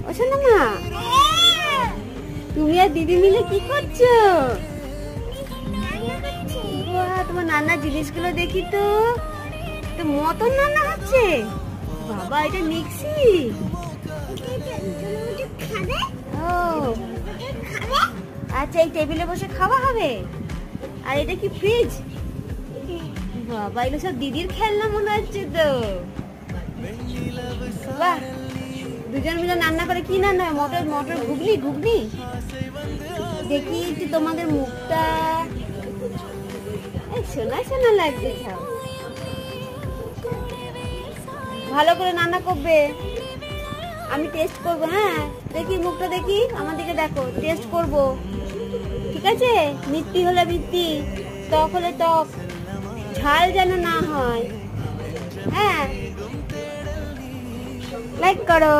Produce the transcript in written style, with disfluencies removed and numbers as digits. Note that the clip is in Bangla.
ও শোনা মা, তুমি আর দিদি মিলে কি করছো? তোমার নানা জিনিসগুলো দেখি তো, মটন রান্না হচ্ছে। বাবা, এটা মিক্সি। ও আচ্ছা, এই টেবিলে বসে খাওয়া হবে। আর এটা কি ফ্রিজ? বাবা, এগুলো সব দিদির খেলনা মনে হচ্ছে তো। বাহ, দুজন মিলে রান্না করে। কি রান্না হয়? মটর মটর ঘুগনি। ঘুগনি দেখি একটু তোমাদের মুখটা। শোনা শোনা লাগছে। খাও, ভালো করে রান্না করবে। আমি টেস্ট করব। হ্যাঁ, দেখি মুখটা, দেখি আমার দিকে দেখো, টেস্ট করব। ঠিক আছে? মিষ্টি হলে মিষ্টি, টক হলে টক, ঝাল যেন না হয়। হ্যাঁ, লাইক করো।